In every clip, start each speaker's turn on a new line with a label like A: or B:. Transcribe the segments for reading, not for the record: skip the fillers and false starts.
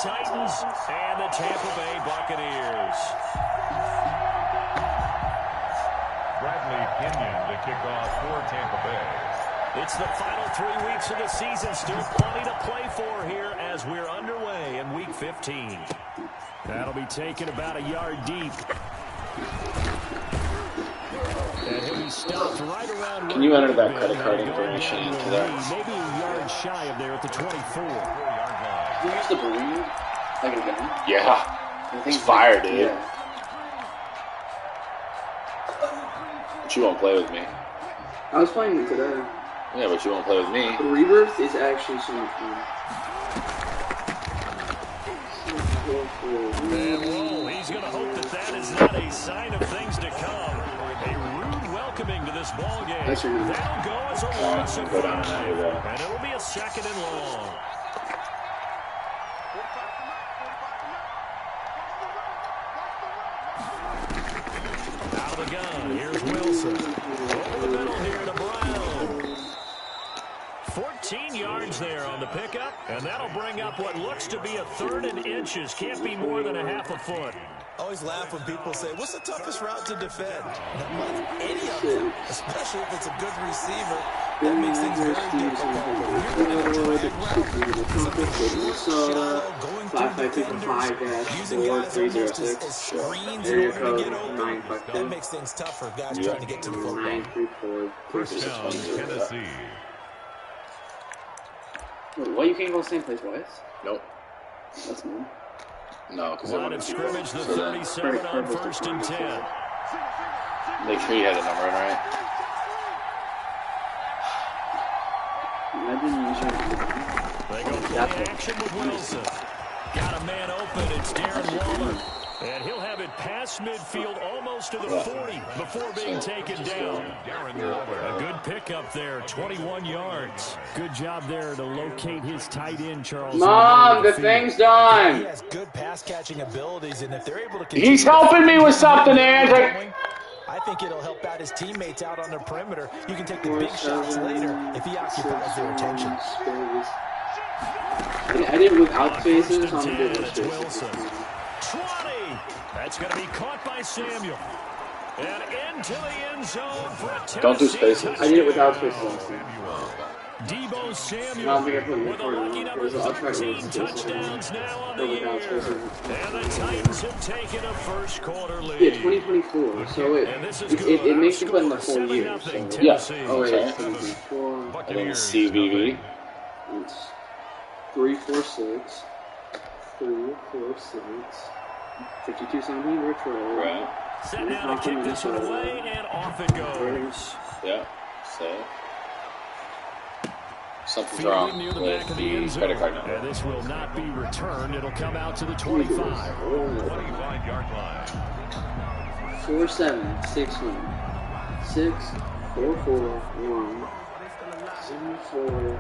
A: Titans and the Tampa Bay Buccaneers.
B: Bradley Pinion to kick off for Tampa Bay.
A: It's the final 3 weeks of the season. Still plenty to play for here as we're underway in Week 15. That'll be taken about a yard deep. And he'll be stopped right around.
C: Can you enter that credit card information into that?
A: Maybe a yard shy of there at the 24.
D: Did you use the balloon? Like a gun?
C: Yeah. It's fire, dude.
D: Yeah.
C: But you won't play with me.
D: I was playing it today.
C: Yeah, but you won't play with me.
D: The Rebirth is actually so much fun.
A: And whoa, he's going to hope that that is not a sign of things to come. A rude welcoming to this ball game. That'll go as a loss of first, and it'll be a second and long. Out of the gun, here's Wilson. Over the middle here to Brown. 14 yards there on the pickup, and that'll bring up what looks to be a 3rd and inches. Can't be more than a half a foot.
E: Always laugh when people say, what's the toughest route to defend? Not any of them, especially if it's a good receiver. That makes things very difficult. Using guys almost as screens in order to get open. That makes things tough for guys trying to get to the football.
B: First down, Tennessee.
D: Wait, why you can't go to the same place twice?
C: Nope.
D: That's new.
C: No, because I
A: Line
C: want
A: of
C: to
A: scrimmage, the 37 on 1st and 10.
C: make sure you had the number in right.
A: They go play action with Wilson. Got a man open. It's Darren Waller. And he'll have it past midfield almost to the 40 before being taken down. A good pickup there, 21 yards. Good job there to locate his tight end, Charles.
D: Mom, the thing's done.
E: He has good pass catching abilities, and if they're able to
C: He's helping me with something, Andrew.
E: I think it'll help out his teammates out on the perimeter. You can take the big shots later if he occupies their attention.
D: I did it without spaces, so I'm going to do it with
A: Wilson. 20. That's going to be caught by Samuel. And into the end zone for a Tennessee.
C: Don't do spaces.
D: I did it without spaces last time.
A: Debo Samuel
D: I think I put
A: with a lucky number 13 touchdowns now on the year. And the Titans have taken a first quarter lead.
D: Yeah, 2024. So it makes you put in the 4 years. So.
C: Yeah.
D: Oh wait, it's 2024.
C: And then CVV.
D: It's 3, 4, 6. 3, 4, 6. 52-17 retro.
C: Right.
A: Set down to kick this one away, and off it goes.
C: Yeah. So. Something's wrong with the credit card number.
A: And this will not be returned. It'll come out to the 25.
B: 25-yard line.
D: 4, 7, 6, 1. 6, 4, 4, 1. 7, 4.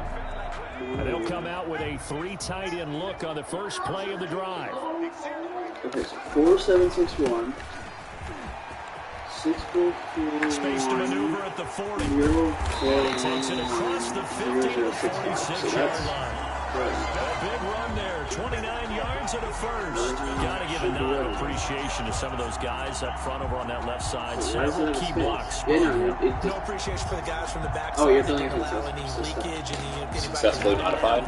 A: And they'll come out with a 3 tight end look on the first play of the drive.
D: Okay, so 4, 7, 6, 1. 6, 4, 4,
A: Space to maneuver at the 40.
D: 0, 4,
A: Takes it across the 50 to the 46-yard line. A big run there, 29 yards and a first. Got to give a nod of appreciation to some of those guys up front over on that left side. Several key blocks.
E: No appreciation for the guys from the backside.
D: Oh, you're feeling
E: leakage and
C: Successfully modified.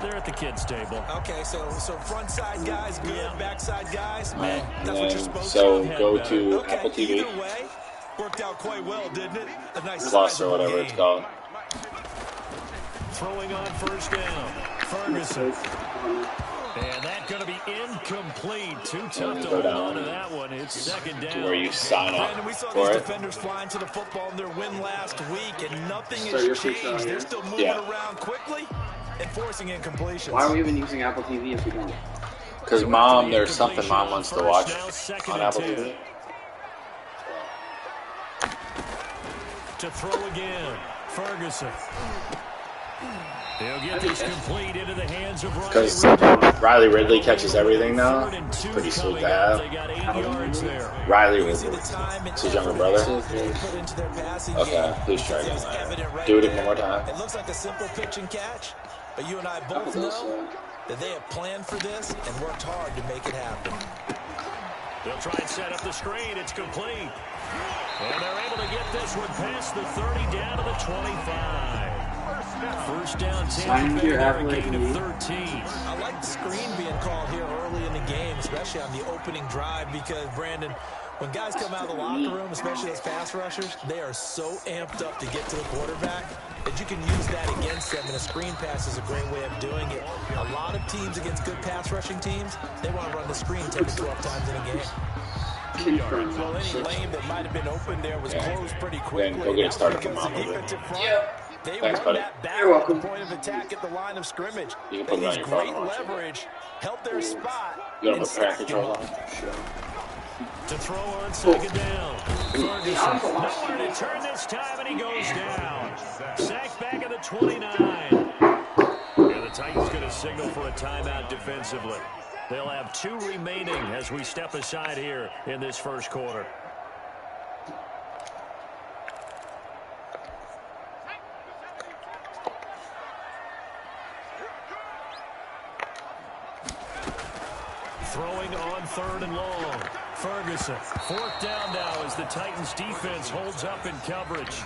A: They're at the kids' table.
E: Okay, so front side guys good, backside guys, man, that's what you're supposed
C: So
E: to.
C: go to Apple TV.
E: Either way, worked out quite well, didn't it? A nice
C: Plus or whatever it's called.
A: Throwing on first down. Ferguson. And that's going to be incomplete. Too tough to hold on to that one. It's second down.
C: Where you sign up
E: And we saw
C: for
E: these
C: it.
E: defenders flying to the football in their win last week, and nothing has changed. They're still moving around quickly and forcing incompletions.
D: Why are we even using Apple TV if we don't?
C: Because Mom, there's something Mom wants to watch on Apple TV.
A: To throw again. Ferguson. He'll get this complete into the hands of
C: Because Riley Ridley catches everything now. It's pretty sweet to have. Riley Ridley. It's his younger brother. Okay, please try again. Do it one more time.
E: It looks like a simple pitch and catch. But you and I both know that they have planned for this and worked hard to make it happen.
A: They'll try and set up the screen. It's complete. And they're able to get this one past the 30 down to the 25. First down, Tampa Bay, a gain of 13.
E: I like the screen being called here early in the game, especially on the opening drive, because, Brandon, when guys come out of the locker room, especially those pass rushers, they are so amped up to get to the quarterback that you can use that against them, and a screen pass is a great way of doing it. A lot of teams against good pass rushing teams, they want to run the screen 10 to 12 times in a game. Well, any lane that might have been open there was closed pretty quickly.
C: Go get started from mom.
E: They
C: Thanks,
E: won
C: buddy.
E: that back at the point of attack at the line of scrimmage.
C: You can put it on your phone.
E: Great leverage, helped their spot.
C: You don't put parent control on?
A: To throw on second down. Ferguson, nowhere to turn this time, and he goes down. Sacked back at the 29. And the Titans going to signal for a timeout defensively. They'll have 2 remaining as we step aside here in this first quarter. Throwing on 3rd and long. Ferguson, 4th down now as the Titans defense holds up in coverage.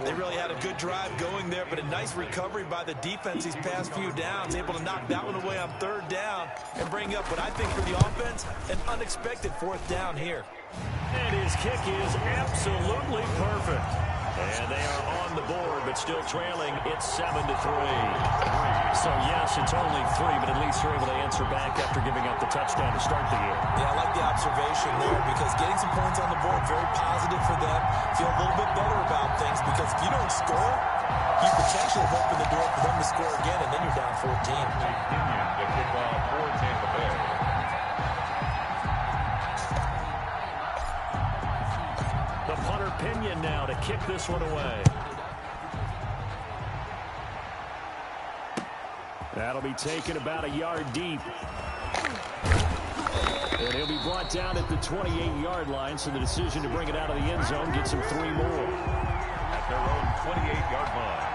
E: They really had a good drive going there, but a nice recovery by the defense these past few downs, able to knock that one away on 3rd down and bring up what I think for the offense, an unexpected 4th down here.
A: And his kick is absolutely perfect. And they are on the board, but still trailing. It's 7-3. So, yes, it's only 3, but at least they're able to answer back after giving up the touchdown to start the year.
E: Yeah, I like the observation there, because getting some points on the board, very positive for them. Feel a little bit better about things, because if you don't score, you potentially have opened the door for them to score again, and then you're down 14.
B: Opinion to kick off for Tampa Bay.
A: The punter Pinion now to kick this one away. That'll be taken about a yard deep. And he'll be brought down at the 28-yard line, so the decision to bring it out of the end zone gets him 3 more.
B: At their own 28-yard line.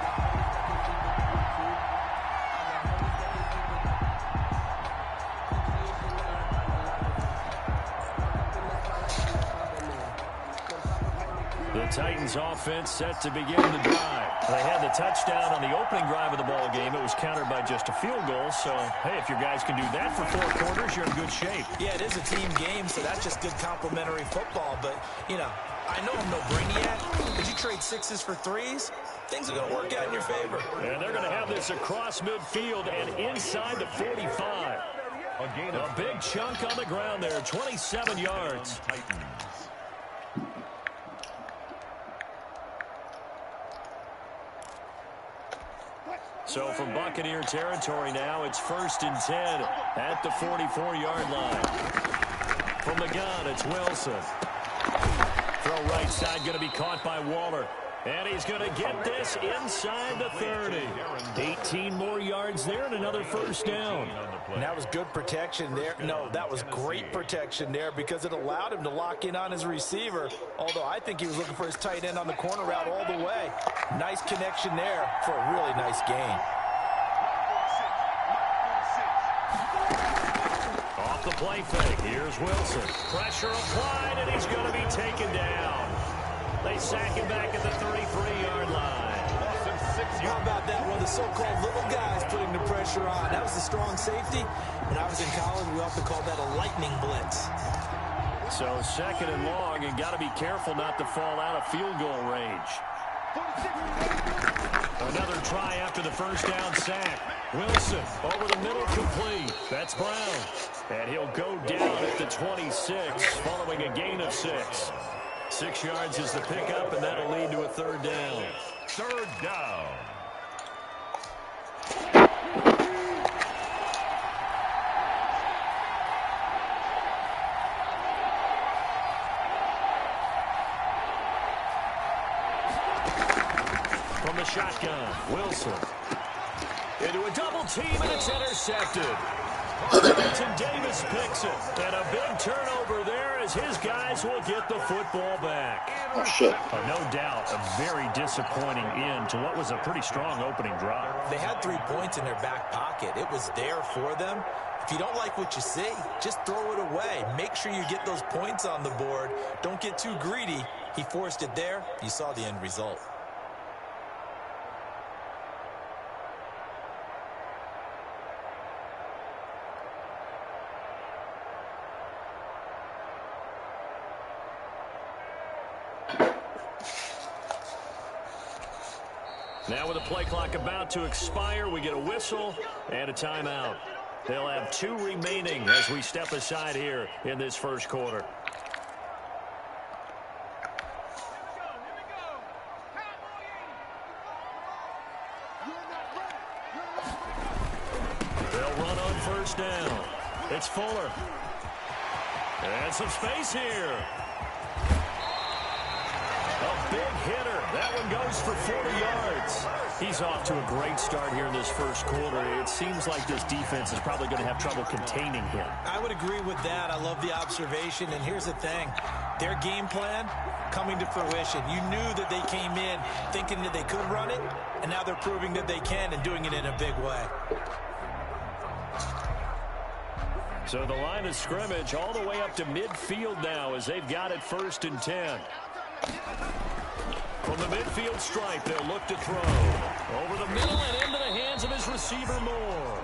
A: The Titans offense set to begin the drive. They had the touchdown on the opening drive of the ball game. It was countered by just a field goal. So, hey, if your guys can do that for 4 quarters, you're in good shape.
E: Yeah, it is a team game, so that's just good complementary football. But, you know, I know I'm no brainiac, but you trade 6s for 3s, things are going to work out in your favor.
A: And they're going to have this across midfield and inside the 45. A big chunk on the ground there, 27 yards. So from Buccaneer territory now, it's 1st and 10 at the 44-yard line. From the gun, it's Wilson. Throw right side going to be caught by Waller. And he's going to get this inside the 30. 18 more yards there and another first down.
E: And that was good protection there. No, that was great protection there, because it allowed him to lock in on his receiver, although I think he was looking for his tight end on the corner route all the way. Nice connection there for a really nice gain.
A: Off the play fake, here's Wilson. Pressure applied, and he's going to be taken down. They sack him back at the 33-yard line.
E: How about that one? The so-called little guys putting the pressure on. That was the strong safety. When I was in college, we often called that a lightning blitz.
A: So 2nd and long, and got to be careful not to fall out of field goal range. Another try after the first down sack. Wilson over the middle, complete. That's Brown. And he'll go down at the 26 following a gain of 6. 6 yards is the pickup, and that'll lead to a 3rd down.
B: 3rd down.
A: From the shotgun, Wilson. Into a double team, and it's intercepted. Carlton Davis picks it. And a big turnover there as his guys will get the football back.
C: Oh, shit.
A: No doubt, a very disappointing end to what was a pretty strong opening drive.
E: They had 3 points in their back pocket. It was there for them. If you don't like what you see, just throw it away. Make sure you get those points on the board. Don't get too greedy. He forced it there. You saw the end result.
A: Now with the play clock about to expire, we get a whistle and a timeout. They'll have 2 remaining as we step aside here in this first quarter. They'll run on first down. It's Fuller. And some space here. A big hitter. That one goes for 40 yards. He's off to a great start here in this first quarter. It seems like this defense is probably going to have trouble containing him.
E: I would agree with that. I love the observation. And here's the thing. Their game plan coming to fruition. You knew that they came in thinking that they could run it, and now they're proving that they can and doing it in a big way.
A: So the line of scrimmage all the way up to midfield now as they've got it 1st and 10. From the midfield stripe, they'll look to throw. Over the middle and into the hands of his receiver, Moore.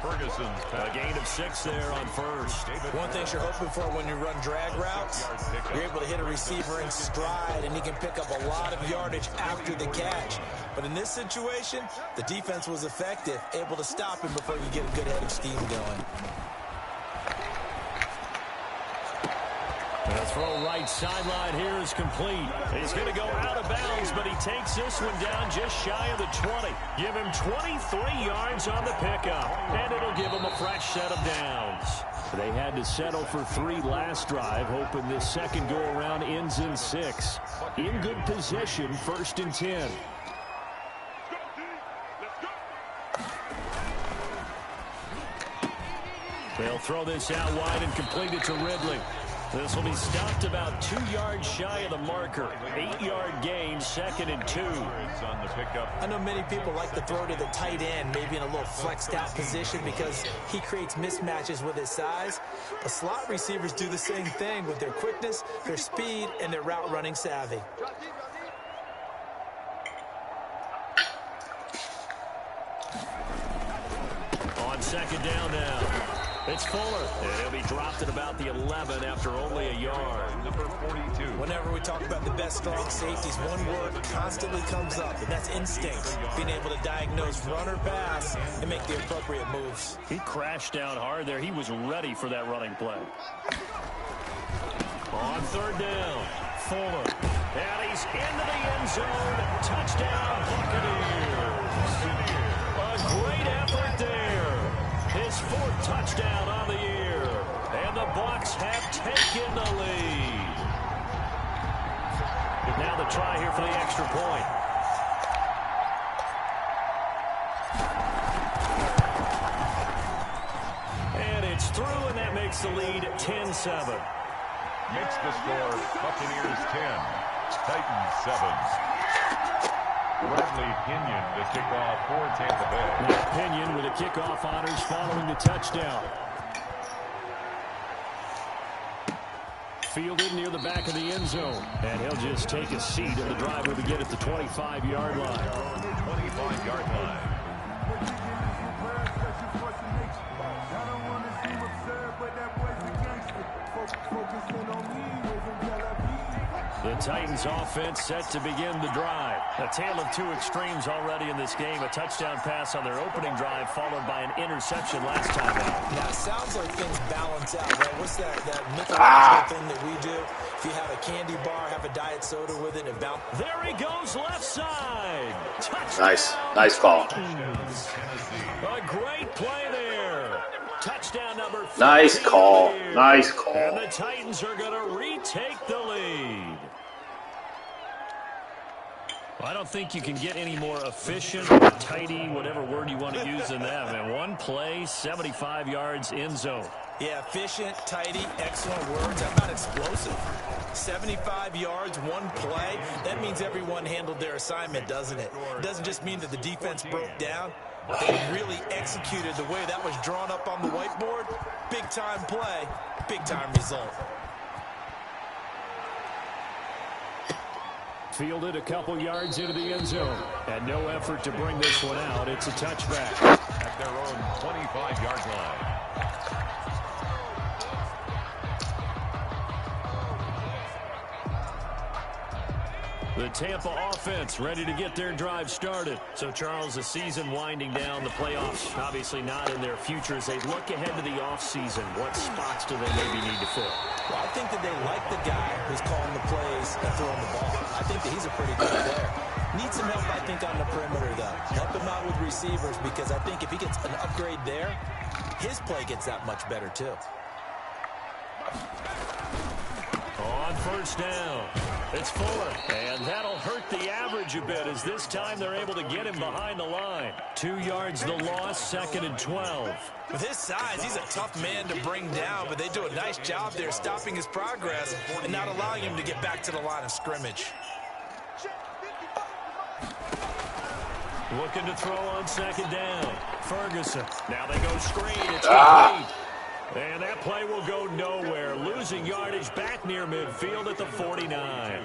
B: Ferguson's
A: a gain of 6 there on first.
E: One thing you're hoping for when you run drag routes, you're able to hit a receiver in stride, and he can pick up a lot of yardage after the catch. But in this situation, the defense was effective, able to stop him before you get a good head of steam going.
A: The throw right sideline here is complete. He's going to go out of bounds, but he takes this one down just shy of the 20. Give him 23 yards on the pickup, and it'll give him a fresh set of downs. They had to settle for 3 last drive, hoping this second go-around ends in 6. In good position, 1st and 10. They'll throw this out wide and complete it to Ridley. This will be stopped about 2 yards shy of the marker. 8-yard gain, 2nd and 2.
E: I know many people like to throw to the tight end, maybe in a little flexed out position because he creates mismatches with his size. But slot receivers do the same thing with their quickness, their speed, and their route running savvy.
A: On 2nd down now. It's Fuller, and he'll be dropped at about the 11 after only a yard.
B: Number 42.
E: Whenever we talk about the best strong safeties, one word constantly comes up, and that's instinct. Being able to diagnose run or pass and make the appropriate moves.
A: He crashed down hard there. He was ready for that running play. On 3rd down, Fuller. And he's into the end zone. Touchdown, Buccaneers. A great effort there. His 4th touchdown on the year. And the Bucs have taken the lead. Now the try here for the extra point. And it's through, and that makes the lead 10-7.
B: Makes the score Buccaneers 10, Titans 7. Bradley Pinion to kick off for Tampa Bay.
A: Now Pinion with the kickoff honors following the touchdown. Fielded near the back of the end zone. And he'll just take a seat, and the drive will begin at the 25-yard line.
B: 25-yard line.
A: The Titans offense set to begin the drive. A tale of 2 extremes already in this game. A touchdown pass on their opening drive followed by an interception last time out.
E: Now, it sounds like things balance out, right? What's that mythological thing that we do? If you have a candy bar, have a diet soda with it, and bounce.
A: There he goes, left side. Touchdown.
C: Nice call.
A: A great play there. Touchdown number 15.
C: Nice call. Nice call.
A: And the Titans are going to retake the lead. I don't think you can get any more efficient or tidy, whatever word you want to use in that. And one play, 75 yards in zone.
E: Yeah, efficient, tidy, excellent words. How about explosive? 75 yards, one play. That means everyone handled their assignment, doesn't it? It doesn't just mean that the defense broke down. They really executed the way that was drawn up on the whiteboard. Big-time play, big-time result.
A: Fielded a couple yards into the end zone. And no effort to bring this one out. It's a touchback.
B: At their own 25-yard line.
A: The Tampa offense ready to get their drive started. So, Charles, the season winding down, the playoffs obviously not in their future. As they look ahead to the offseason, what spots do they maybe need to fill?
E: Well, I think that they like the guy who's calling the plays and throwing the ball. I think that he's a pretty good player. Needs some help, I think, on the perimeter, though. Help him out with receivers, because I think if he gets an upgrade there, his play gets that much better, too.
A: On first down, it's Fuller, and that'll hurt the average a bit, as this time they're able to get him behind the line. 2 yards the loss, 2nd and 12.
E: With his size, he's a tough man to bring down, but they do a nice job there stopping his progress and not allowing him to get back to the line of scrimmage.
A: Looking to throw on 2nd down. Ferguson. Now they go screen. It's complete. And that play will go nowhere. Losing yardage back near midfield at the 49.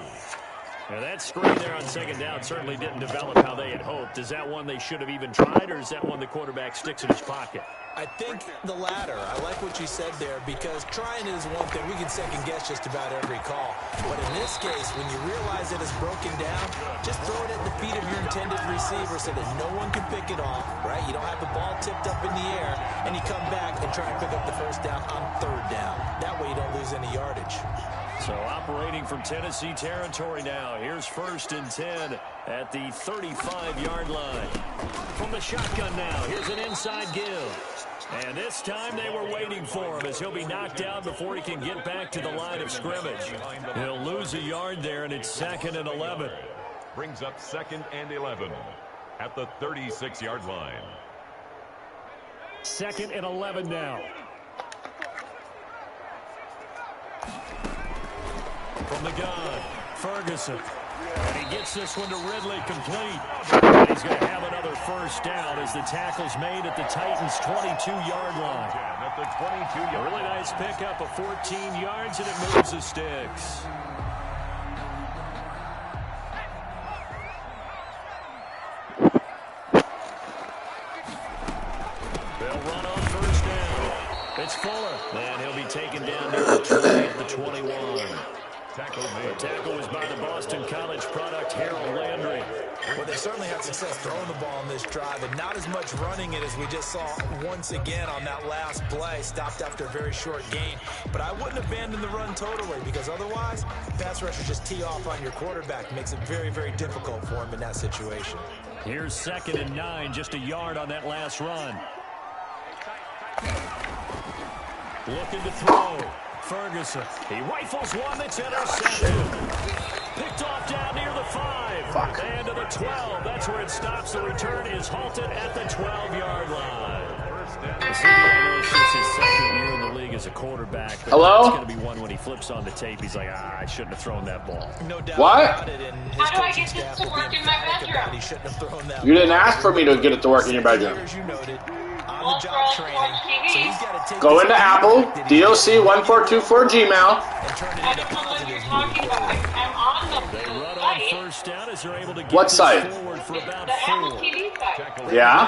A: And that screen there on 2nd down certainly didn't develop how they had hoped. Is that one they should have even tried, or is that one the quarterback sticks in his pocket?
E: I think the latter. I like what you said there, because trying is one thing. We can second-guess just about every call. But in this case, when you realize that it's broken down, just throw it at the feet of your intended receiver so that no one can pick it off, right? You don't have the ball tipped up in the air, and you come back and try and pick up the first down on 3rd down. That way you don't lose any yardage.
A: So operating from Tennessee territory now. Here's 1st and 10 at the 35-yard line. From the shotgun now, here's an inside give. And this time they were waiting for him, as he'll be knocked down before he can get back to the line of scrimmage. He'll lose a yard there, and it's 2nd and 11.
B: Brings up 2nd and 11 at the 36-yard line.
A: 2nd and 11 now. From the gun, Ferguson. And he gets this one to Ridley complete. And he's going to have another first down as the tackle's made at the Titans' 22-yard line.
B: At the 22-yard
A: really nice pickup of 14 yards, and it moves the sticks. They'll run on first down. It's Fuller, and he'll be taken down near the tree at the 21. The tackle was by the Boston College product, Harold Landry.
E: Well, they certainly had success throwing the ball on this drive, and not as much running it as we just saw once again on that last play. Stopped after a very short gain. But I wouldn't abandon the run totally, because otherwise, pass rushers just tee off on your quarterback. Makes it very, very difficult for him in that situation.
A: Here's 2nd and 9, just a yard on that last run. Looking to throw. Ferguson. He rifles one that's intercepted. Picked off down near the 5. And to the 12. That's where it stops. The return is halted at the 12-yard line. This is his 2nd year in the league as a quarterback.
C: Hello?
A: It's going to be one when he flips on the tape. He's like, I shouldn't have thrown that ball.
E: No doubt
C: what?
E: About it. And
F: how do I get this to work in my bedroom?
E: He shouldn't have thrown that
C: you didn't ask for me to get it to work in your bedroom.
E: On the job training, so he's got to take
C: go into Apple, DOC1424 Gmail.
F: I don't know what you're talking about. I'm on the
A: They run on first down as they're able to get
C: what site?
A: Forward for about
F: the
A: 4.
F: Apple TV site.
C: Yeah?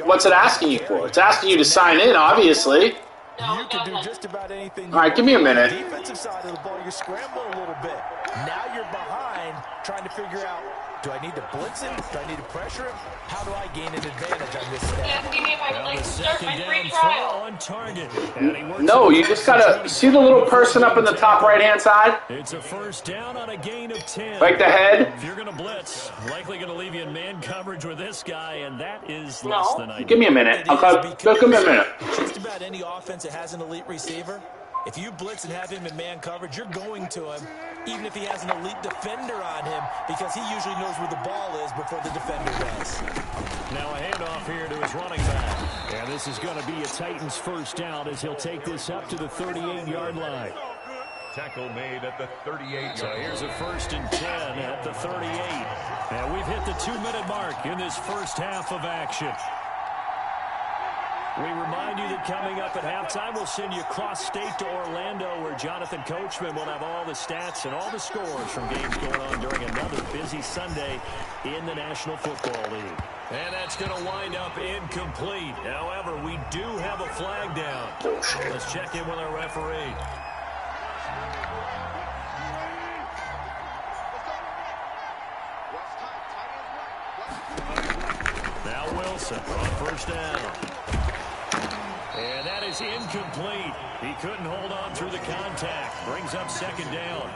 C: What's it asking you for? It's asking you to sign in, obviously.
F: No,
E: you can do just about anything.
C: All right, give me a minute.
E: Defensive side of the ball, you're scrambling a little bit. Now you're behind, trying to figure out, do I need to blitz him? Do I need to pressure him? How do I gain an advantage on this snap?
F: Asking me if I would like to start my free
A: Throw
F: trial.
A: on target.
C: No, you just gotta see the little person up in the top right-hand side?
A: It's a first down on a gain of 10.
C: Like the head?
A: If you're going to blitz, likely going to leave you in man coverage with this guy, and that is less than ideal.
C: Give me a minute. Give me a minute.
E: Just about any offense that has an elite receiver, If you blitz and have him in man coverage, you're going to him, even if he has an elite defender on him, because he usually knows where the ball is before the defender does.
A: Now a handoff here to his running back. And this is going to be a Titans first down as he'll take this up to the 38-yard line.
B: Tackle made at the 38.
A: So here's a 1st and 10 at the 38. And we've hit the 2-minute mark in this first half of action. We remind you that coming up at halftime, we'll send you cross-state to Orlando, where Jonathan Coachman will have all the stats and all the scores from games going on during another busy Sunday in the National Football League. And that's going to wind up incomplete. However, we do have a flag down. Let's check in with our referee. Now Wilson on first down. And that is incomplete. He couldn't hold on through the contact. Brings up 2nd down.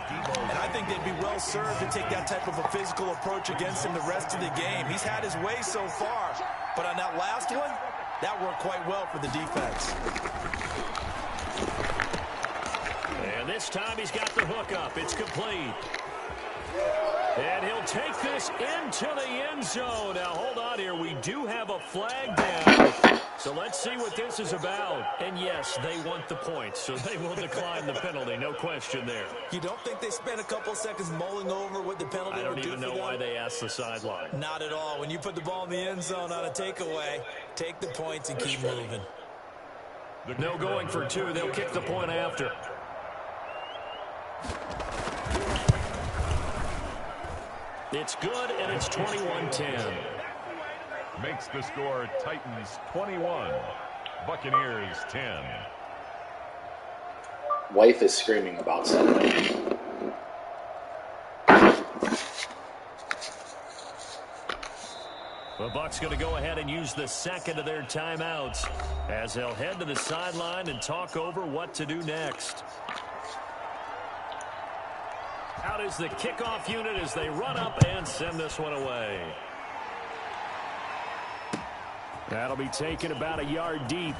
E: And I think they'd be well served to take that type of a physical approach against him the rest of the game. He's had his way so far. But on that last one, that worked quite well for the defense.
A: And this time he's got the hook up. It's complete. And he'll take this into the end zone. Now, hold on here. We do have a flag down. So let's see what this is about. And, yes, they want the points, so they will decline the penalty. No question there.
E: You don't think they spent a couple seconds mulling over what the penalty
A: I don't
E: would do
A: even
E: for
A: know
E: them?
A: why they asked the sideline.
E: Not at all. When you put the ball in the end zone on a takeaway, take the points and keep moving.
A: No going for 2. They'll kick the point after. It's good, and it's 21-10.
B: Makes the score Titans 21, Buccaneers 10.
C: Wife is screaming about something.
A: The Bucs going to go ahead and use the second of their timeouts as they'll head to the sideline and talk over what to do next. Out is the kickoff unit as they run up and send this one away. That'll be taken about a yard deep.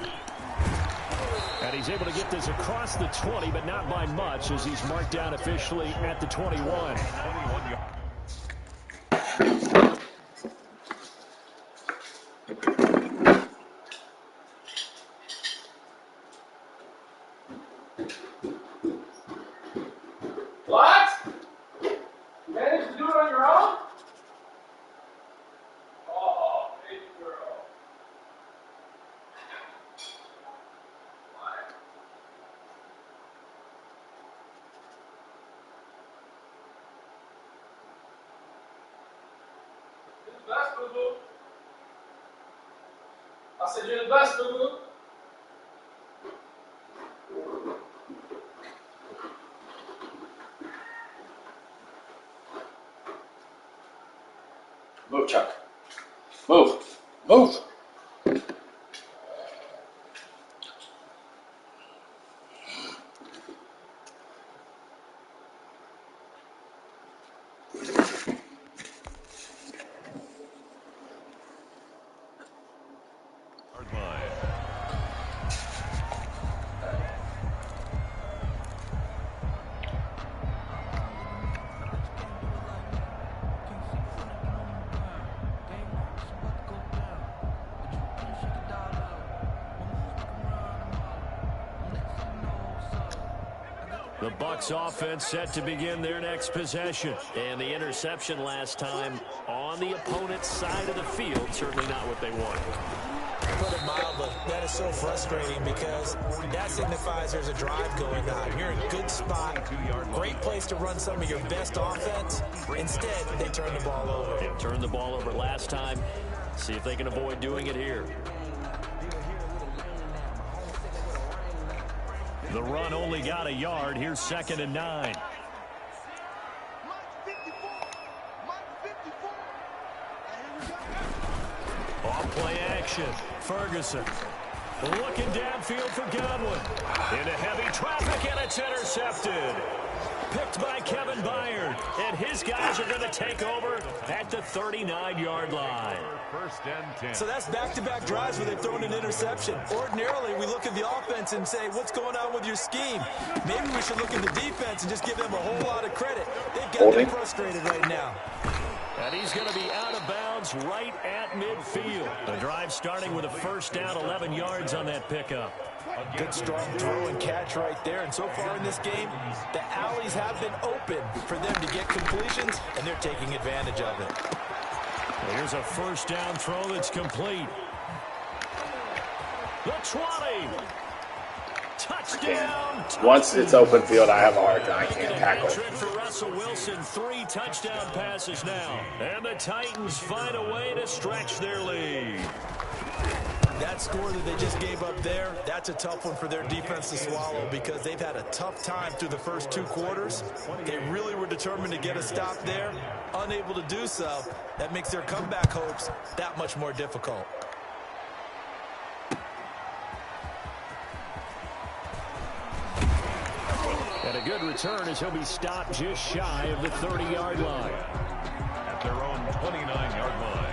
A: And he's able to get this across the 20, but not by much, as he's marked down officially at the 21.
F: What? You managed to do it on your own? Oh, baby girl. Why? You're the best, boo-boo. I said you're the best, boo-boo.
C: Move, Chuck. Move. Move.
A: The Bucs offense set to begin their next possession. And the interception last time on the opponent's side of the field, certainly not what they want.
E: Put it mildly, that is so frustrating because that signifies there's a drive going on. You're in a good spot, great place to run some of your best offense. Instead, they turn the ball over.
A: They turned the ball over last time. See if they can avoid doing it here. The run only got a yard. Here's 2nd and 9. Off play action. Ferguson looking downfield for Godwin. Into heavy traffic, and it's intercepted. picked by Kevin Byard. And his guys are going to take over at the 39-yard line.
B: First and 10.
E: So that's back-to-back drives where they've thrown an interception. Ordinarily, we look at the offense and say, what's going on with your scheme? Maybe we should look at the defense and just give them a whole lot of credit. They've got them frustrated right now.
A: And he's going to be out of bounds right at midfield. The drive starting with a first down, 11 yards on that pickup.
E: Good, strong throw and catch right there. And so far in this game, the alleys have been open for them to get completions, and they're taking advantage of it.
A: Well, here's a first down throw that's complete. The 20. Touchdown.
C: Once it's open field, I have a hard time. I can't tackle.
A: For Russell Wilson, 3 touchdown passes now. And the Titans find a way to stretch their lead.
E: That score that they just gave up there, that's a tough one for their defense to swallow because they've had a tough time through the first 2 quarters. They really were determined to get a stop there. Unable to do so, that makes their comeback hopes that much more difficult.
A: And a good return as he'll be stopped just shy of the 30-yard line.
B: At their own 29-yard line.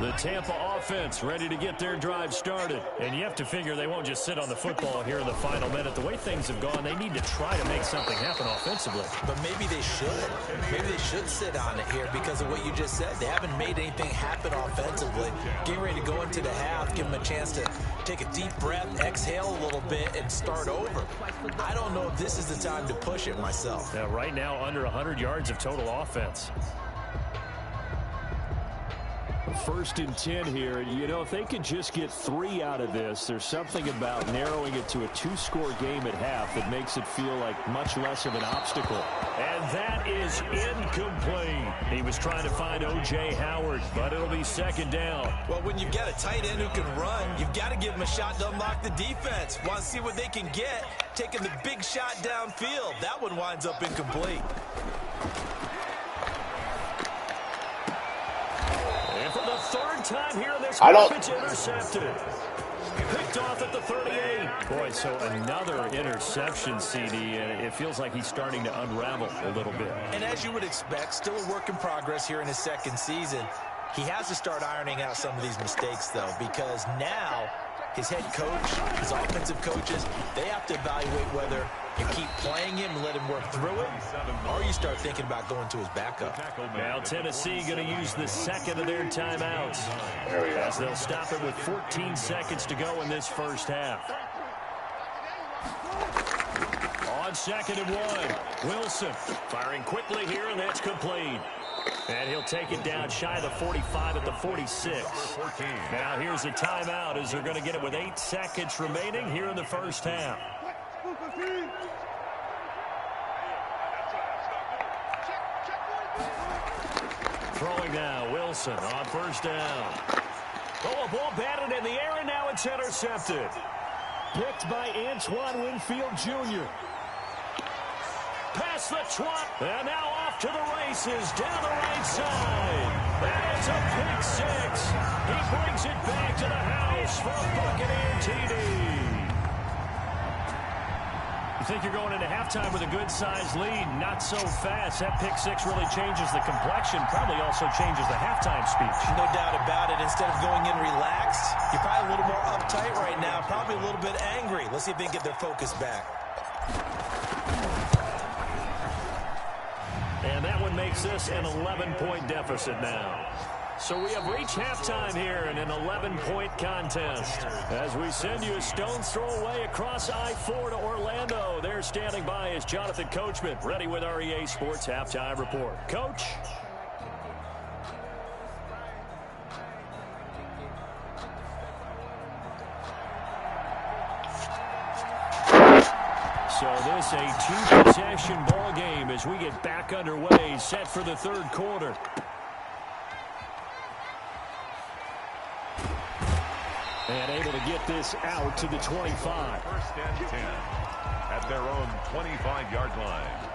A: The Tampa offense ready to get their drive started. And you have to figure they won't just sit on the football here in the final minute. The way things have gone, they need to try to make something happen offensively.
E: But maybe they should. Maybe they should sit on it here because of what you just said. They haven't made anything happen offensively. Getting ready to go into the half, give them a chance to take a deep breath, exhale a little bit, and start over. I don't know if this is the time to push it myself.
A: Yeah, right now, under 100 yards of total offense. First and 10 here. You know, if they could just get 3 out of this, there's something about narrowing it to a 2-score game at half that makes it feel like much less of an obstacle. And that is incomplete. He was trying to find O.J. Howard, but it'll be second down.
E: Well, when you've got a tight end who can run, you've got to give him a shot to unlock the defense. Want to see what they can get, taking the big shot downfield. That one winds up incomplete.
A: And for the 3rd time here, this offense intercepted. Picked off at the 38. Boy, so another interception, CD, and it feels like he's starting to unravel a little bit.
E: And as you would expect, still a work in progress here in his 2nd season. He has to start ironing out some of these mistakes, though, because now his head coach, his offensive coaches, they have to evaluate whether you keep playing him and let him work through it, or you start thinking about going to his backup.
A: Now Tennessee going to use the 2nd of their timeouts as they'll stop it with 14 seconds to go in this first half. On 2nd and 1, Wilson firing quickly here, and that's complete. And he'll take it down shy of the 45 at the 46. Now here's a timeout as they're going to get it with 8 seconds remaining here in the first half. Throwing now, Wilson on first down. Oh, a ball batted in the air, and now it's intercepted. Picked by Antoine Winfield Jr. Past the 20, and now off to the races down the right side. And it's a pick 6. He brings it back to the house for a Buccaneer TD. You think you're going into halftime with a good-sized lead? Not so fast. That pick 6 really changes the complexion, probably also changes the halftime speech.
E: No doubt about it. Instead of going in relaxed, you're probably a little more uptight right now, probably a little bit angry. Let's see if they can get their focus back.
A: And that one makes this an 11-point deficit now. So we have reached halftime here in an 11-point contest. As we send you a stone's throw away across I-4 to Orlando. There standing by is Jonathan Coachman, ready with our EA Sports Halftime Report. Coach? So this a 2-possession ball game as we get back underway, set for the 3rd quarter. And able to get this out to the 25.
B: First and 10 at their own 25-yard line.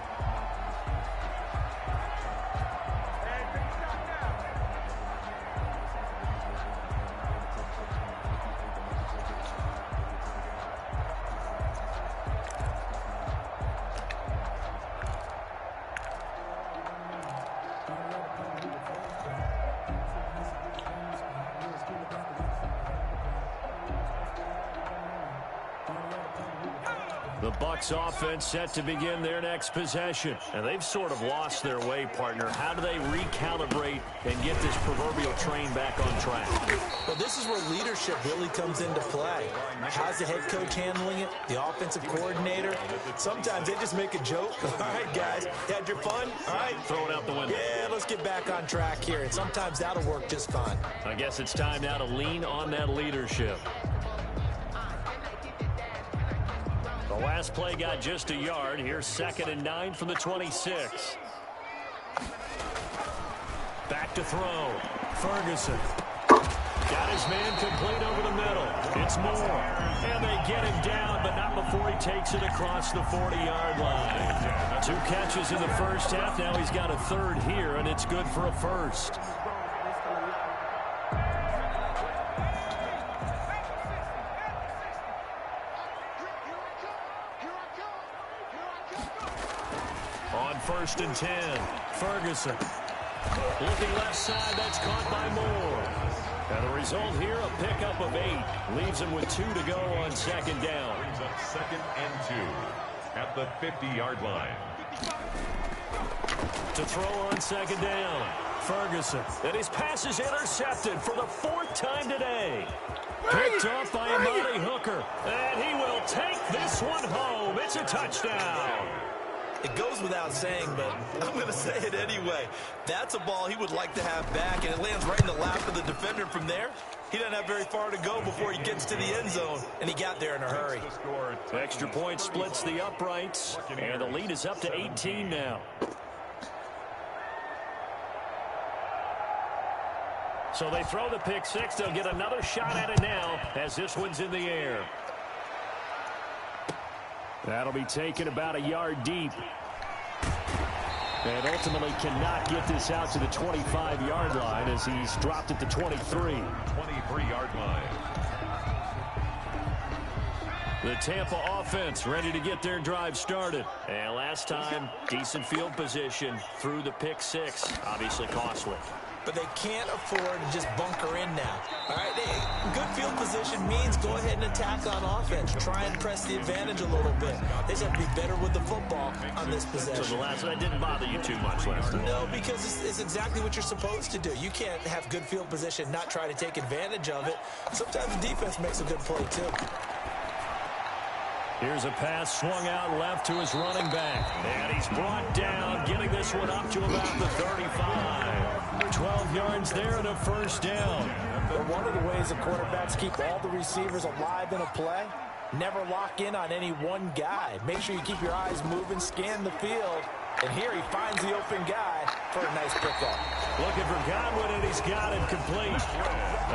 A: The Bucs offense set to begin their next possession. And they've sort of lost their way, partner. How do they recalibrate and get this proverbial train back on track?
E: Well, this is where leadership really comes into play. How's the head coach handling it? The offensive coordinator? Sometimes they just make a joke. All right, guys, had your fun? All right.
A: Throw it out the window.
E: Yeah, let's get back on track here. And sometimes that'll work just fine.
A: I guess it's time now to lean on that leadership. The last play got just a yard. Here's 2nd and 9 from the 26. Back to throw. Ferguson. Got his man complete over the middle. It's Moore. And they get him down, but not before he takes it across the 40-yard line. 2 catches in the first half. Now he's got a third here, and it's good for a first. On 1st and 10, Ferguson. Looking left side, that's caught by Moore. And the result here, a pickup of 8. Leaves him with 2 to go on 2nd down.
B: Brings up 2nd and 2 at the 50-yard line.
A: To throw on 2nd down, Ferguson. And his pass is intercepted for the 4th time today. Picked off by Amani Hooker. And he will take this one home. It's a touchdown.
E: It goes without saying, but I'm going to say it anyway. That's a ball he would like to have back, and it lands right in the lap of the defender from there. He doesn't have very far to go before he gets to the end zone, and he got there in a hurry.
A: Extra point splits the uprights, and the lead is up to 18 now. So they throw the pick 6. They'll get another shot at it now as this one's in the air. That'll be taken about a yard deep. And ultimately cannot get this out to the 25-yard line as he's dropped at the 23.
B: 23-yard line.
A: The Tampa offense ready to get their drive started. And last time, decent field position through the pick 6. Obviously costly.
E: But they can't afford to just bunker in now. All right, good field position means go ahead and attack on offense. Try and press the advantage a little bit. They just have to be better with the football on this possession.
A: So the last one didn't bother you too much last time?
E: No, because it's exactly what you're supposed to do. You can't have good field position, not try to take advantage of it. Sometimes the defense makes a good play, too.
A: Here's a pass swung out left to his running back. And he's brought down, getting this one up to about the 35. 12 yards there and a first down.
E: But one of the ways the quarterbacks keep all the receivers alive in a play, never lock in on any one guy. Make sure you keep your eyes moving, scan the field. And here he finds the open guy for a nice pickup.
A: Looking for Godwin, and he's got it complete.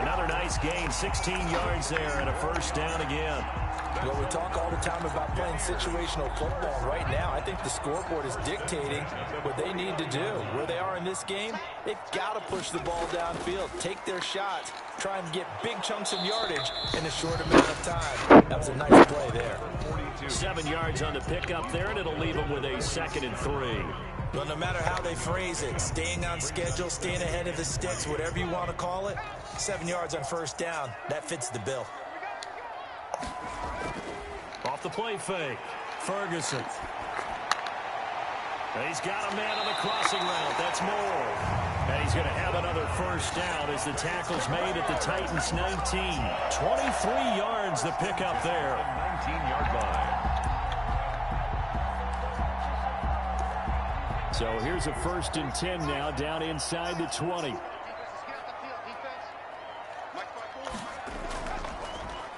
A: Another nice gain, 16 yards there and a first down again.
E: Well, we talk all the time about playing situational football. Right now, I think the scoreboard is dictating what they need to do. Where they are in this game, they've got to push the ball downfield, take their shots, try and get big chunks of yardage in a short amount of time. That was a nice play there.
A: 7 yards on the pickup there, and it'll leave them with a 2nd and 3.
E: Well, no matter how they phrase it, staying on schedule, staying ahead of the sticks, whatever you want to call it, 7 yards on first down, that fits the bill.
A: Off the play fake, Ferguson. He's got a man on the crossing route. That's Moore. And he's going to have another first down as the tackle's made at the Titans' 19. 23 yards the pickup there.
B: 19-yard line.
A: So here's a 1st and 10 now, down inside the 20.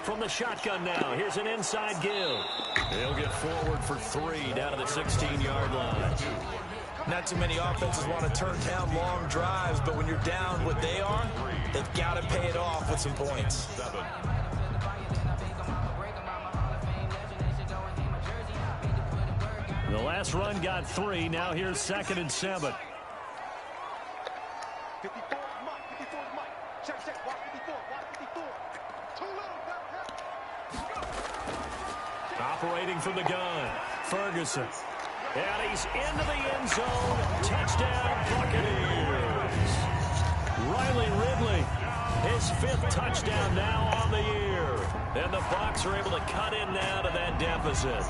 A: From the shotgun now, here's an inside give. He'll get forward for 3 down to the 16-yard line.
E: Not too many offenses want to turn down long drives, but when you're down what they are, they've got to pay it off with some points.
B: 7.
A: The last run got 3. Now here's 2nd and 7. Operating from the gun, Ferguson. And he's into the end zone. Touchdown, Buccaneers. Riley Ridley, his 5th touchdown now on the year. And the Bucs are able to cut in now to that deficit.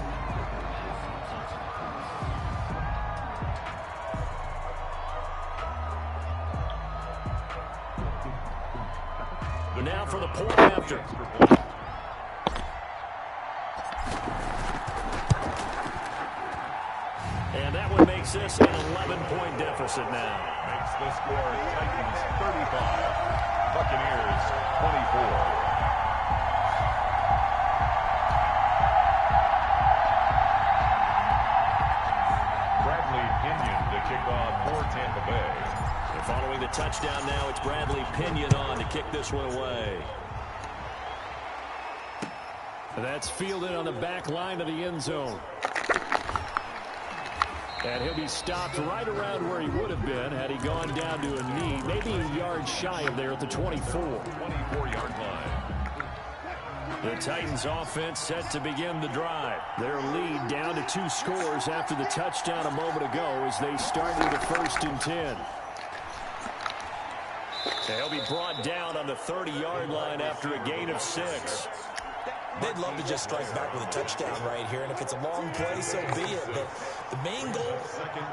A: But now for the point after. And that one makes this an 11-point deficit now.
B: Makes the score Titans 35, Buccaneers 24. For Tampa Bay.
A: And following the touchdown now, it's Bradley Pinion on to kick this one away. And that's fielded on the back line of the end zone. And he'll be stopped right around where he would have been had he gone down to a knee, maybe a yard shy of there at the 24.
B: 24-yard line.
A: The Titans offense set to begin the drive. Their lead down to 2 scores after the touchdown a moment ago as they started the 1st and 10. They'll be brought down on the 30-yard line after a gain of 6.
E: They'd love to just strike back with a touchdown right here, and if it's a long play, so be it. But the main goal,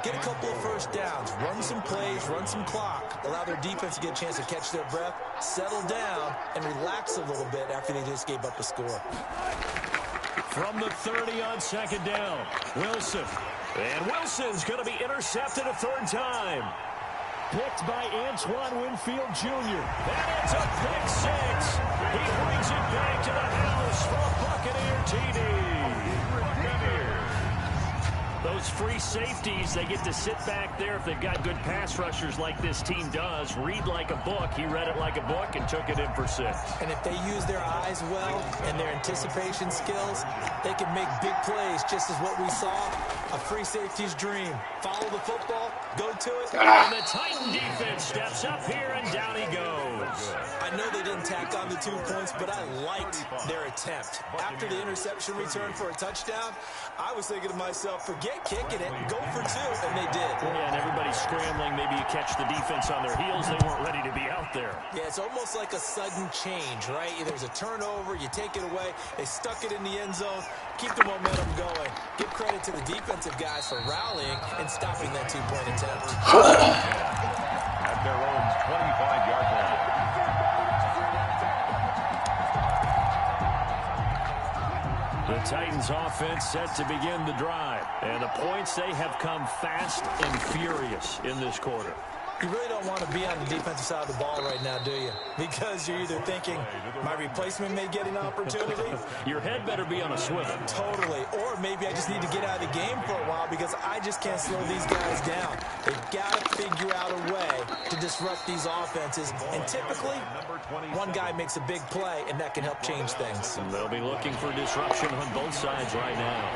E: get a couple of first downs, run some plays, run some clock, allow their defense to get a chance to catch their breath, settle down, and relax a little bit after they just gave up a score.
A: From the 30 on 2nd down, Wilson. And Wilson's going to be intercepted a 3rd time. Picked by Antoine Winfield Jr. That ends up pick 6. He brings it back to the house for a Buccaneer TD. Those free safeties, they get to sit back there if they've got good pass rushers like this team does. Read like a book. He read it like a book and took it in for 6.
E: And if they use their eyes well and their anticipation skills, they can make big plays, just as what we saw, a free safety's dream. Follow the football, go to it.
A: And the Titan defense steps up here, and down he goes.
E: I know they didn't tack on the 2 points, but I liked their attempt. After the interception return for a touchdown, I was thinking to myself, forget kicking it, go for 2, and they did.
A: Yeah, and everybody's scrambling. Maybe you catch the defense on their heels. They weren't ready to be out there.
E: Yeah, it's almost like a sudden change, right? There's a turnover, you take it away. They stuck it in the end zone. Keep the momentum going. Give credit to the defensive guys for rallying and stopping that 2-point attempt.
B: At their own 25-yard line.
A: The Titans offense set to begin the drive. And the points, they have come fast and furious in this quarter.
E: You really don't want to be on the defensive side of the ball right now, do you? Because you're either thinking, my replacement may get an opportunity.
A: Your head better be on a swivel.
E: Totally. Or maybe I just need to get out of the game for a while because I just can't slow these guys down. They've got to figure out a way to disrupt these offenses. And typically, one guy makes a big play, and that can help change things.
A: And they'll be looking for disruption on both sides right now.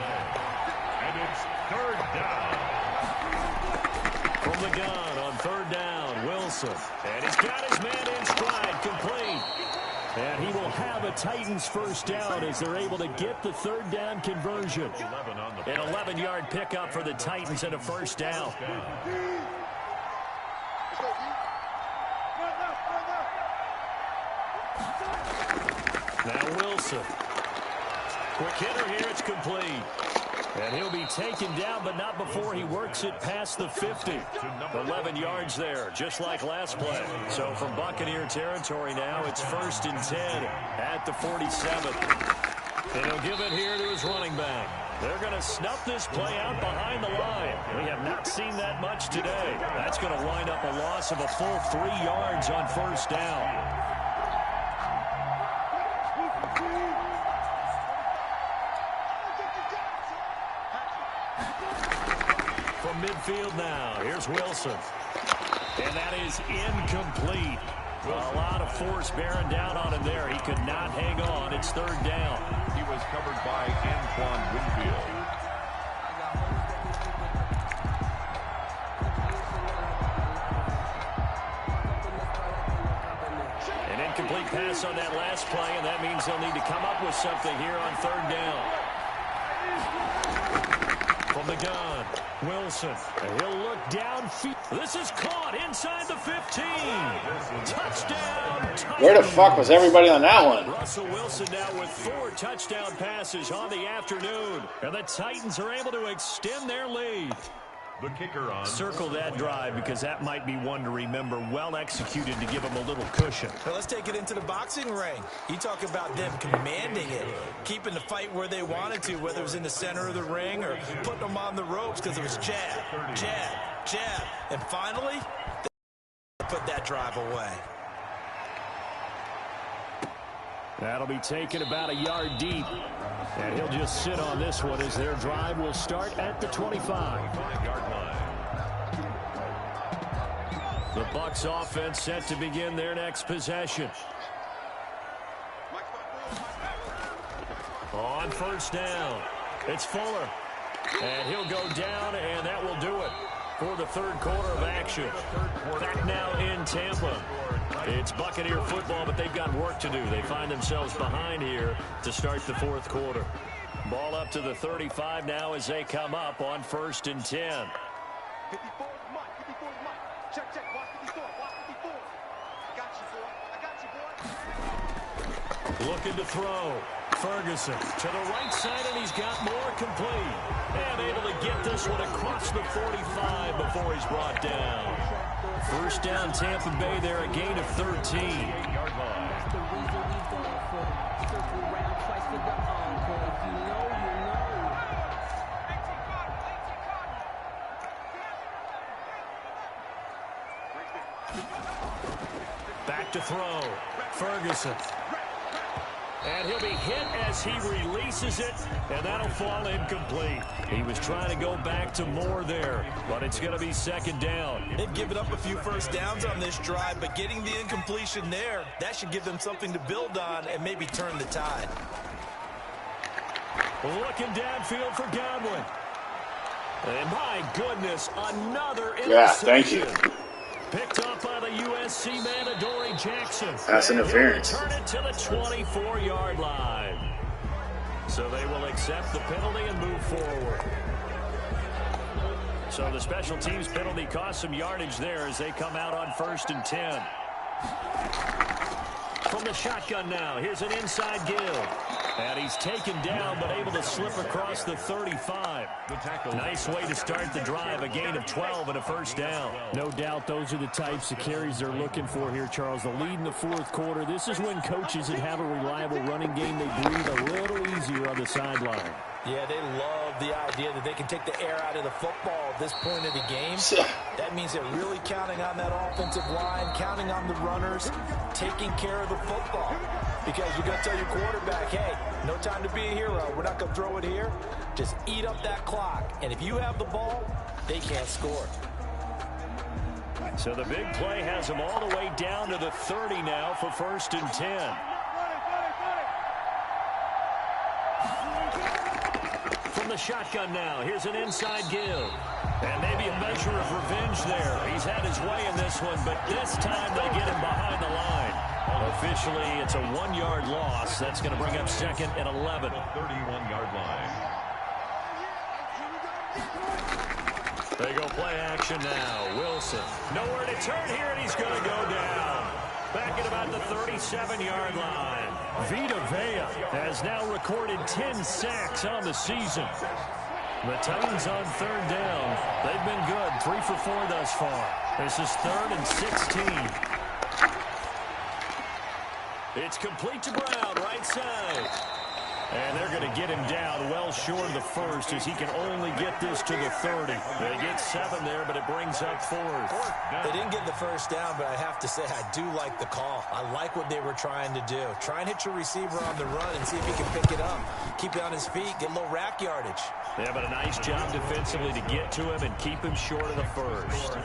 B: And it's 3rd down.
A: From the gun on 3rd down, Wilson. And he's got his man in stride, complete. And he will have a Titans 1st down as they're able to get the 3rd down conversion. An 11-yard pickup for the Titans and a 1st down. Now Wilson. Quick hitter here, it's complete. And he'll be taken down, but not before he works it past the 50. 11 yards there, just like last play. So from Buccaneer territory now, it's 1st and 10 at the 47. And he'll give it here to his running back. They're going to snuff this play out behind the line. We have not seen that much today. That's going to wind up a loss of a full 3 yards on 1st down. From midfield now, here's Wilson. And that is incomplete. A lot of force bearing down on him there. He could not hang on. It's 3rd down.
B: He was covered by Antoine Winfield.
A: An incomplete pass on that last play, and that means they'll need to come up with something here on 3rd down. From the gun, Wilson. And he'll look downfield. This is caught inside the 15. Touchdown.
C: Where the fuck was everybody on that one?
A: Russell Wilson now with 4 touchdown passes on the afternoon. And the Titans are able to extend their lead.
B: The kicker on.
A: Circle that drive because that might be one to remember. Well executed to give him a little cushion.
E: Well, let's take it into the boxing ring. You talk about them commanding it, keeping the fight where they wanted to, whether it was in the center of the ring or putting them on the ropes because it was jab, jab, jab. And finally, they put that drive away.
A: That'll be taken about a yard deep. And he'll just sit on this one as their drive will start at the 25-yard line. The Bucs offense set to begin their next possession. On first down, it's Fuller. And he'll go down, and that will do it for the third quarter of action. Back now in Tampa. It's Buccaneer football, but they've got work to do. They find themselves behind here to start the fourth quarter. Ball up to the 35 now as they come up on 1st and 10. Looking to throw. Ferguson to the right side, and he's got more complete. And able to get this one across the 45 before he's brought down. First down, Tampa Bay there, a gain of 13. Back to throw. Ferguson. And he'll be hit as he releases it, and that'll fall incomplete. He was trying to go back to Moore there, but it's going to be second down.
E: They've given up a few first downs on this drive, but getting the incompletion there, that should give them something to build on and maybe turn the tide.
A: Looking downfield for Godwin. And my goodness, another interception.
C: Yeah, thank you.
A: Picked up by the USC man, Adoree Jackson.
C: That's interference.
A: Turn it to the 24-yard line. So they will accept the penalty and move forward. So the special teams penalty cost some yardage there as they come out on 1st and 10. From the shotgun now, here's an inside Gill. And he's taken down, but able to slip across the 35. Nice way to start the drive, a gain of 12 and a first down.
G: No doubt those are the types of carries they're looking for here, Charles. The lead in the fourth quarter. This is when coaches that have a reliable running game, they breathe a little easier on the sideline.
E: Yeah, they love the idea that they can take the air out of the football at this point of the game. That means they're really counting on that offensive line, counting on the runners, taking care of the football. Because you're going to tell your quarterback, hey, no time to be a hero. We're not going to throw it here. Just eat up that clock. And if you have the ball, they can't score.
A: So the big play has them all the way down to the 30 now for 1st and 10. From the shotgun now, here's an inside Gill. And maybe a measure of revenge there. He's had his way in this one, but this time they get him behind the line. Officially, it's a 1-yard loss. That's going to bring up 2nd and 11.
B: 31-yard line.
A: They go play action now. Wilson. Nowhere to turn here, and he's going to go down. Back at about the 37-yard line. Vita Vea has now recorded 10 sacks on the season. The Titans on 3rd down. They've been good. 3 for 4 thus far. This is 3rd and 16. It's complete to Brown, right side. And they're going to get him down well short of the first as he can only get this to the 30. They get 7 there, but it brings up 4th.
E: They didn't get the first down, but I have to say I do like the call. I like what they were trying to do. Try and hit your receiver on the run and see if he can pick it up. Keep it on his feet, get a little rack yardage.
A: Yeah, but a nice job defensively to get to him and keep him short of the first.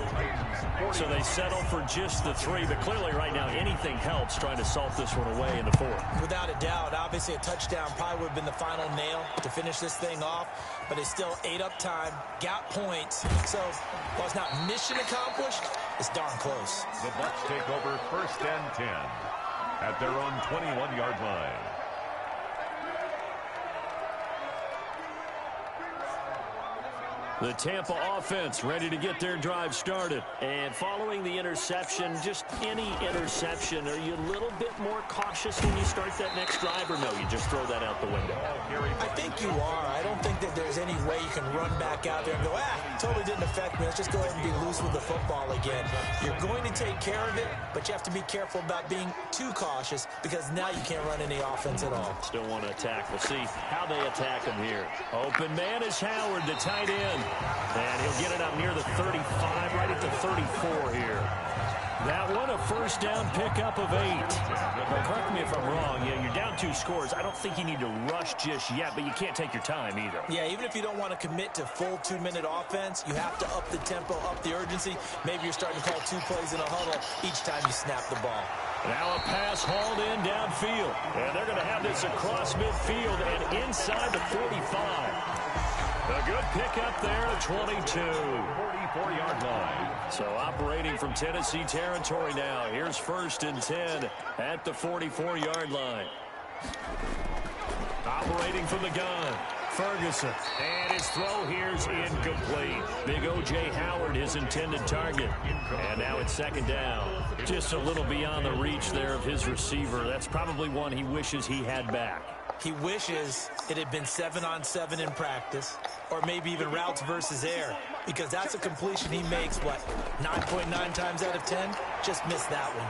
A: So they settle for just the 3, but clearly right now anything helps trying to salt this one away in the 4th.
E: Without a doubt, obviously a touchdown probably would have been the final nail to finish this thing off, but it's still ate up time, got points. So while it's not mission accomplished, it's darn close.
B: The Bucs take over 1st and 10 at their own 21-yard line.
G: The Tampa offense ready to get their drive started.
E: And following the interception, just any interception, are you a little bit more cautious when you start that next drive, or no, you just throw that out the window?
H: I think you are. I don't think that there's any way you can run back out there and go, totally didn't affect me. Let's just go ahead and be loose with the football again. You're going to take care of it, but you have to be careful about being too cautious because now you can't run any offense at all.
G: Still want to attack. We'll see how they attack him here. Open man is Howard, the tight end. And he'll get it up near the 35, right at the 34 here. That one, a first down pickup of 8. Now, correct me if I'm wrong. Yeah, you're down 2 scores. I don't think you need to rush just yet, but you can't take your time either.
H: Yeah, even if you don't want to commit to full 2-minute offense, you have to up the tempo, up the urgency. Maybe you're starting to call 2 plays in a huddle each time you snap the ball.
G: Now a pass hauled in downfield. And they're going to have this across midfield and inside the 45. A good pickup there at 22.
B: 44-yard line.
G: So operating from Tennessee territory now. Here's 1st and 10 at the 44-yard line. Operating from the gun. Ferguson. And his throw here's incomplete. Big O.J. Howard, his intended target. And now it's 2nd down. Just a little beyond the reach there of his receiver. That's probably one he wishes he had back.
H: He wishes it had been 7-on-7 in practice, or maybe even routes versus air, because that's a completion he makes, 9.9 times out of 10? Just missed that one.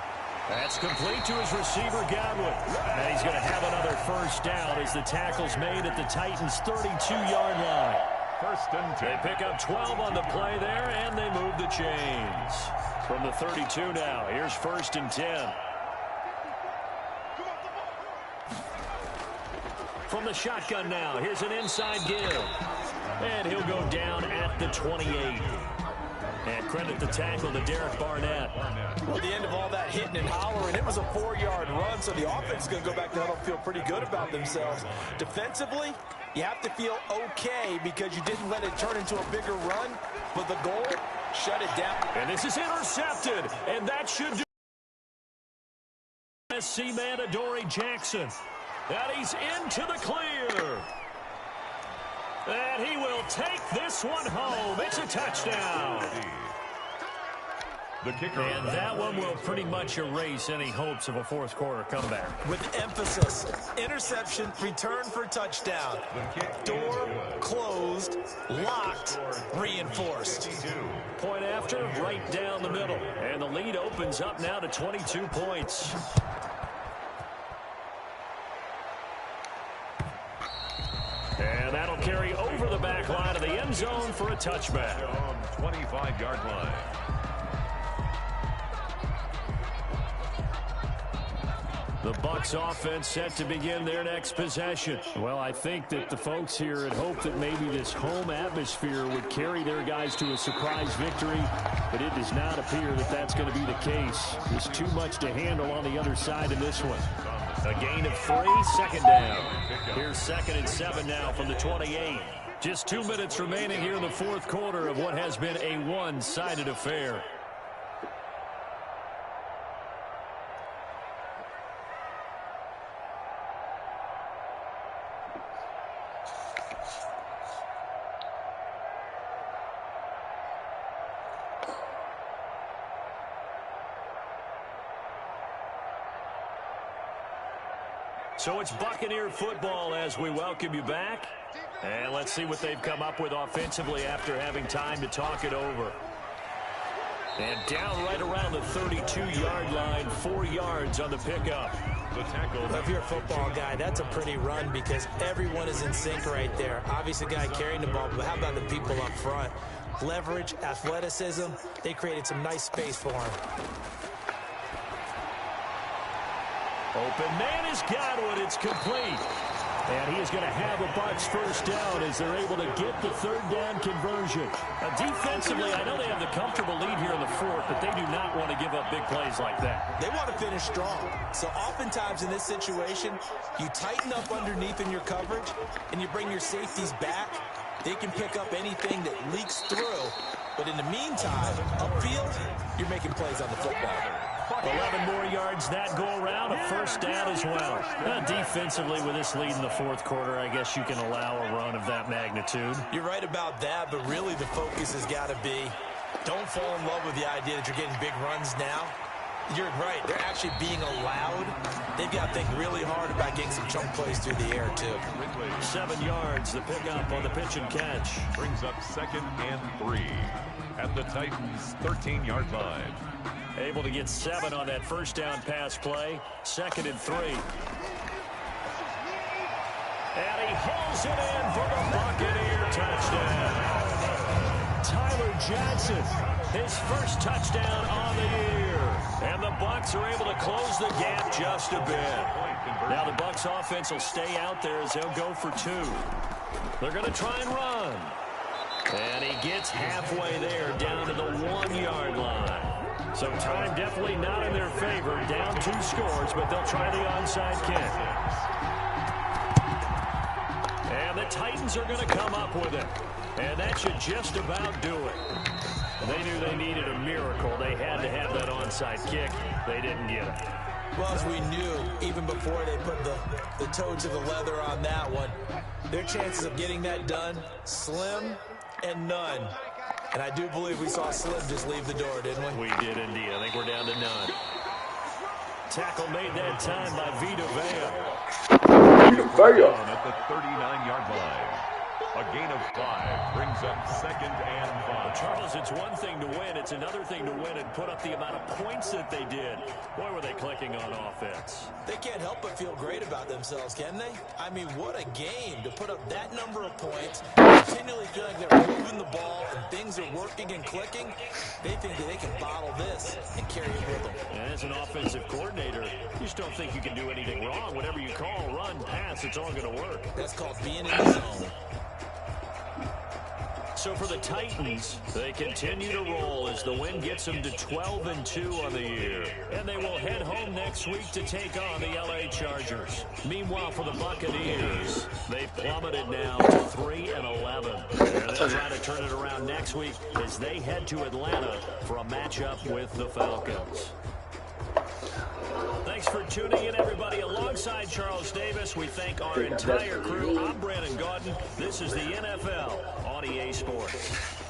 G: That's complete to his receiver, Godwin. And he's going to have another first down as the tackle's made at the Titans' 32-yard line.
B: 1st and 10.
G: They pick up 12 on the play there, and they move the chains. From the 32 now, here's 1st and 10. From the shotgun now, here's an inside give. And he'll go down at the 28. And credit the tackle to Derek Barnett.
H: Well, the end of all that hitting and hollering, it was a 4-yard run, so the offense is going to go back to huddle and feel pretty good about themselves. Defensively, you have to feel okay because you didn't let it turn into a bigger run, but the goal, shut it down.
G: And this is intercepted, and that should do. SC man Adoree Jackson. And he's into the clear. And he will take this one home. It's a touchdown.
B: The kicker.
G: And that one will pretty much erase any hopes of a 4th quarter comeback.
H: With emphasis, interception, return for touchdown. Door closed, locked, reinforced.
G: Point after, right down the middle. And the lead opens up now to 22 points. And that'll carry over the back line of the end zone for a touchback.
B: 25-yard line.
G: The Bucs offense set to begin their next possession. Well, I think that the folks here had hoped that maybe this home atmosphere would carry their guys to a surprise victory, but it does not appear that that's going to be the case. There's too much to handle on the other side of this one. A gain of 3, 2nd down. Here's 2nd and 7 now from the 28. Just 2 minutes remaining here in the 4th quarter of what has been a one-sided affair. So it's Buccaneer football as we welcome you back. And let's see what they've come up with offensively after having time to talk it over. And down right around the 32-yard line, 4 yards on the pickup.
B: The tackle.
H: If you're a football guy, that's a pretty run because everyone is in sync right there. Obviously, the guy carrying the ball, but how about the people up front? Leverage, athleticism, they created some nice space for him.
G: Open man is Godwin. It's complete. And he is going to have a Bucs first down as they're able to get the 3rd down conversion. Defensively, I know they have the comfortable lead here in the 4th, but they do not want to give up big plays like that.
H: They want to finish strong. So oftentimes in this situation, you tighten up underneath in your coverage, and you bring your safeties back. They can pick up anything that leaks through. But in the meantime, upfield, you're making plays on the football.
A: 11 more yards that go around, a first down as well. Defensively, with this lead in the fourth quarter, I guess you can allow a run of that magnitude.
E: You're right about that, but really the focus has got to be don't fall in love with the idea that you're getting big runs now. You're right. They're actually being allowed. They've got to think really hard about getting some chunk plays through the air, too.
A: 7 yards, the pickup on the pitch and catch.
B: Brings up 2nd and 3 at the Titans' 13-yard line.
A: Able to get 7 on that first down pass play. 2nd and 3. And he hauls it in for the Buccaneer touchdown. Tyler Johnson, his first touchdown on the year. And the Bucs are able to close the gap just a bit. Now the Bucs offense will stay out there as they'll go for 2. They're going to try and run. And he gets halfway there down to the 1-yard line. So time definitely not in their favor. Down 2 scores, but they'll try the onside kick. And the Titans are going to come up with it. And that should just about do it. They knew they needed a miracle. They had to have that onside kick. They didn't get it.
E: Well, as we knew, even before they put the toe to the leather on that one, their chances of getting that done, slim and none. And I do believe we saw Slim just leave the door, didn't we?
A: We did indeed. I think we're down to none. Tackle made that time by Vita Vea.
B: Vita Vea at the 39-yard line. A gain of 5 brings up 2nd and 5.
A: Charles, it's one thing to win. It's another thing to win and put up the amount of points that they did. Boy, were they clicking on offense.
E: They can't help but feel great about themselves, can they? I mean, what a game to put up that number of points, continually feeling like they're moving the ball and things are working and clicking. They think that they can bottle this and carry it with them.
A: And as an offensive coordinator, you just don't think you can do anything wrong. Whatever you call, run, pass, it's all going to work.
E: That's called being in the zone.
A: So for the Titans, they continue to roll as the win gets them to 12-2 on the year. And they will head home next week to take on the LA Chargers. Meanwhile, for the Buccaneers, they've plummeted now to 3-11. And they'll try to turn it around next week as they head to Atlanta for a matchup with the Falcons. Thanks for tuning in, everybody. Alongside Charles Davis, we thank our entire crew. I'm Brandon Gaudin. This is the NFL on EA Sports.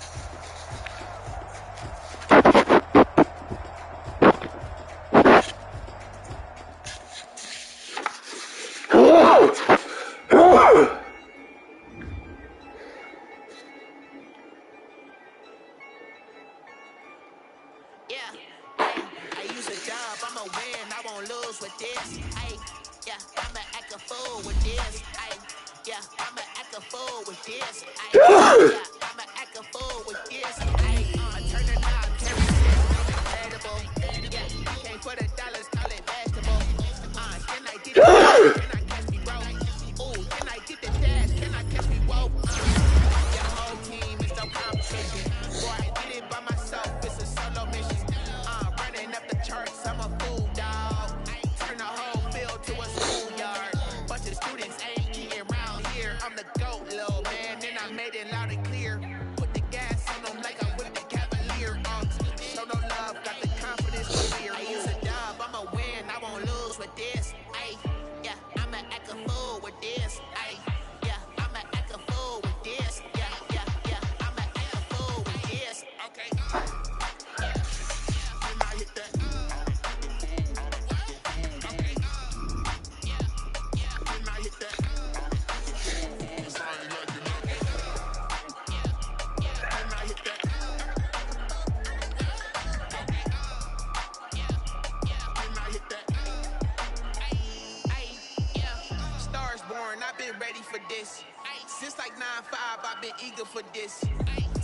I: Since like 9-5, I've been eager for this.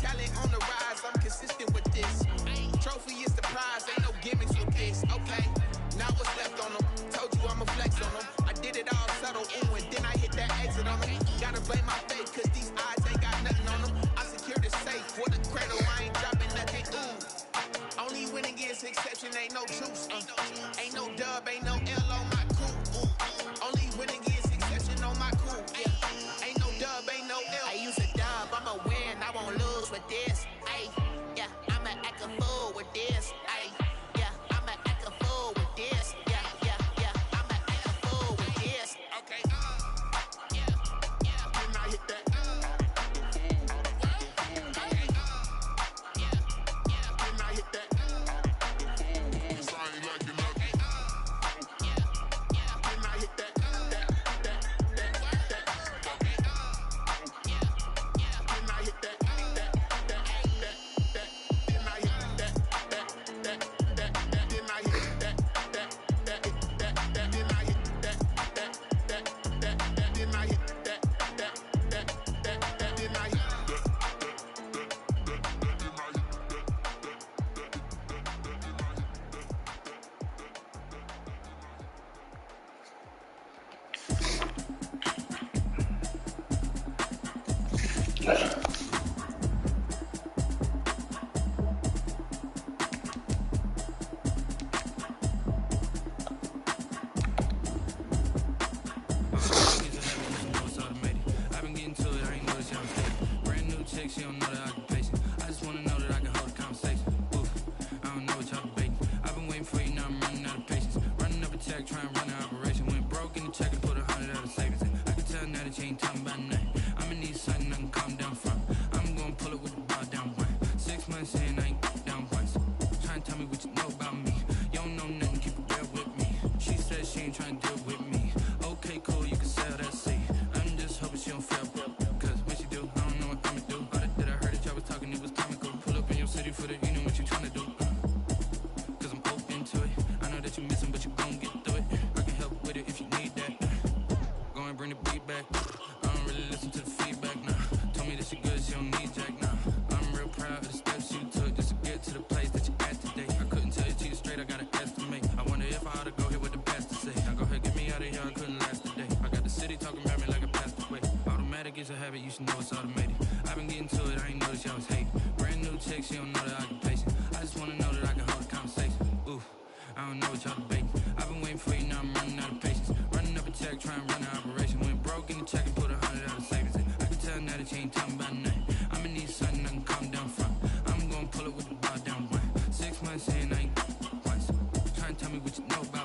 I: Talent on the rise, I'm consistent with this. Trophy is the prize, ain't no gimmicks with this. Okay, now what's left on them? Told you I'ma flex on them. I did it all subtle, ooh, and then I hit that exit on them. Gotta blame my faith, cause these odds ain't got nothing on them. I secured the safe for the cradle, I ain't dropping nothing, ooh. Only winning is exception, ain't no truce. Ain't no dub, ain't no L on my coup. Only winning is exception on my coup. Ain't no dub, ain't no L. I use a dub, I'ma win, I won't lose with this. Ay, yeah, I'ma act a fool with this. Ay, yeah, I'ma act a fool. Saying I ain't once. Trying to tell me what you know about